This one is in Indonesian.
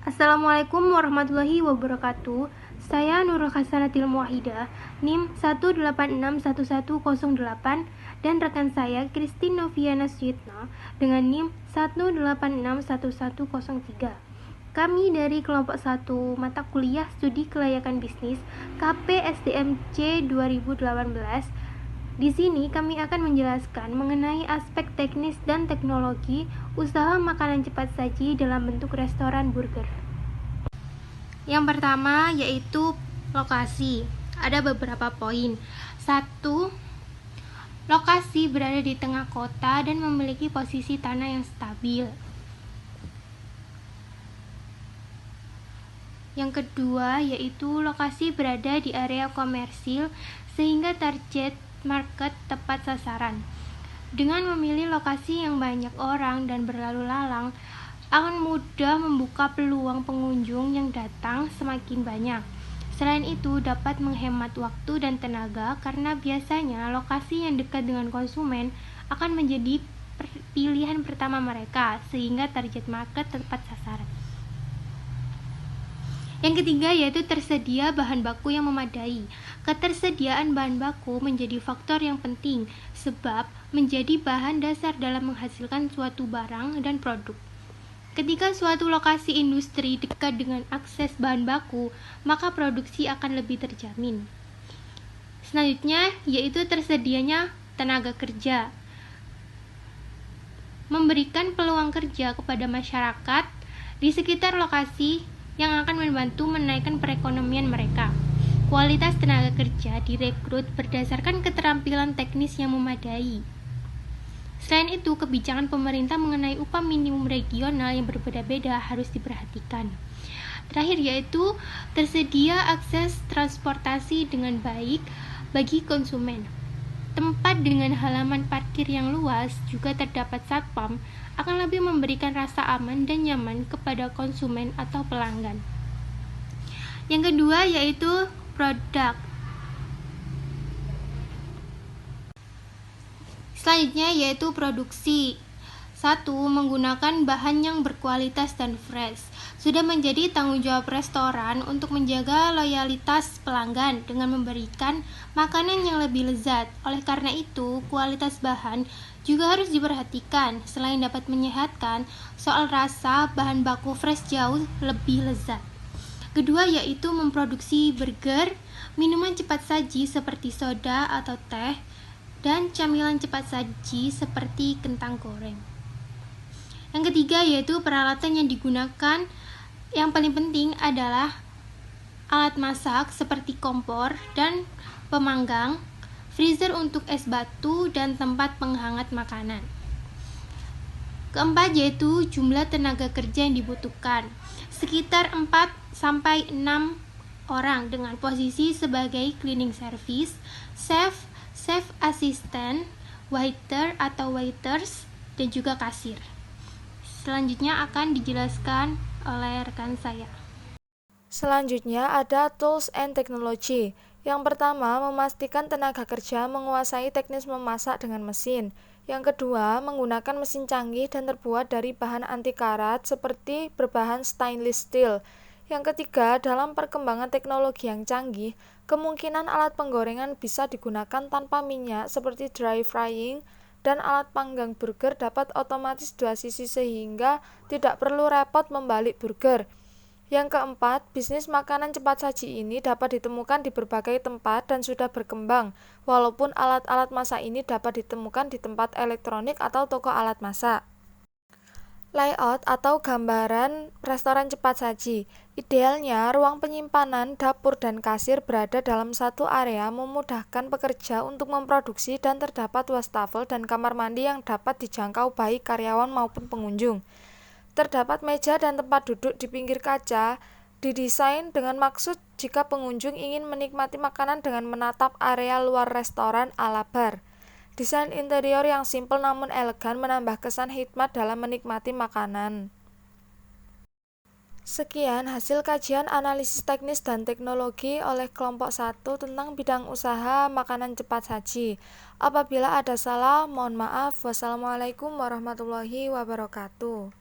Assalamualaikum warahmatullahi wabarakatuh. Saya Nurul Hasanatil Muwahidah, NIM 1861108 dan rekan saya Christine Noviana Suyitno dengan NIM 1861103. Kami dari kelompok 1 mata kuliah Studi Kelayakan Bisnis KPSDMC 2018. Di sini kami akan menjelaskan mengenai aspek teknis dan teknologi usaha makanan cepat saji dalam bentuk restoran burger. Yang pertama yaitu lokasi. Ada beberapa poin. 1. Lokasi berada di tengah kota dan memiliki posisi tanah yang stabil. Yang kedua yaitu lokasi berada di area komersil sehingga target market tepat sasaran. Dengan memilih lokasi yang banyak orang dan berlalu lalang, akan mudah membuka peluang pengunjung yang datang semakin banyak. Selain itu, dapat menghemat waktu dan tenaga karena biasanya lokasi yang dekat dengan konsumen akan menjadi pilihan pertama mereka, sehingga target market tepat sasaran. Yang ketiga yaitu tersedia bahan baku yang memadai. Ketersediaan bahan baku menjadi faktor yang penting sebab menjadi bahan dasar dalam menghasilkan suatu barang dan produk. Ketika suatu lokasi industri dekat dengan akses bahan baku, maka produksi akan lebih terjamin. Selanjutnya yaitu tersedianya tenaga kerja. Memberikan peluang kerja kepada masyarakat di sekitar lokasi yang akan membantu menaikkan perekonomian mereka. Kualitas tenaga kerja direkrut berdasarkan keterampilan teknis yang memadai. Selain itu, kebijakan pemerintah mengenai upah minimum regional yang berbeda-beda harus diperhatikan. Terakhir yaitu tersedia akses transportasi dengan baik bagi konsumen. Tempat dengan halaman parkir yang luas juga terdapat satpam akan lebih memberikan rasa aman dan nyaman kepada konsumen atau pelanggan. Yang kedua yaitu produk. Selanjutnya yaitu produksi. 1. Menggunakan bahan yang berkualitas dan fresh. Sudah menjadi tanggung jawab restoran untuk menjaga loyalitas pelanggan dengan memberikan makanan yang lebih lezat. Oleh karena itu, kualitas bahan juga harus diperhatikan. Selain dapat menyehatkan, soal rasa, bahan baku fresh jauh lebih lezat. Kedua yaitu memproduksi burger, minuman cepat saji seperti soda atau teh, dan camilan cepat saji seperti kentang goreng. Yang ketiga yaitu peralatan yang digunakan. Yang paling penting adalah alat masak seperti kompor dan pemanggang, freezer untuk es batu, dan tempat penghangat makanan. Keempat yaitu jumlah tenaga kerja yang dibutuhkan. Sekitar 4-6 orang dengan posisi sebagai cleaning service, chef assistant, waiter atau waiters, dan juga kasir. Selanjutnya akan dijelaskan oleh rekan saya. Selanjutnya ada tools and technology. Yang pertama, memastikan tenaga kerja menguasai teknis memasak dengan mesin. Yang kedua, menggunakan mesin canggih dan terbuat dari bahan anti karat seperti berbahan stainless steel. Yang ketiga, dalam perkembangan teknologi yang canggih, kemungkinan alat penggorengan bisa digunakan tanpa minyak seperti dry frying, dan alat panggang burger dapat otomatis dua sisi sehingga tidak perlu repot membalik burger. Yang keempat, bisnis makanan cepat saji ini dapat ditemukan di berbagai tempat dan sudah berkembang, walaupun alat-alat masak ini dapat ditemukan di tempat elektronik atau toko alat masak. Layout atau gambaran restoran cepat saji. Idealnya, ruang penyimpanan, dapur, dan kasir berada dalam satu area memudahkan pekerja untuk memproduksi dan terdapat wastafel dan kamar mandi yang dapat dijangkau baik karyawan maupun pengunjung. Terdapat meja dan tempat duduk di pinggir kaca, didesain dengan maksud jika pengunjung ingin menikmati makanan dengan menatap area luar restoran ala bar. Desain interior yang simpel namun elegan menambah kesan hikmat dalam menikmati makanan. Sekian hasil kajian analisis teknis dan teknologi oleh kelompok 1 tentang bidang usaha makanan cepat saji. Apabila ada salah, mohon maaf. Wassalamualaikum warahmatullahi wabarakatuh.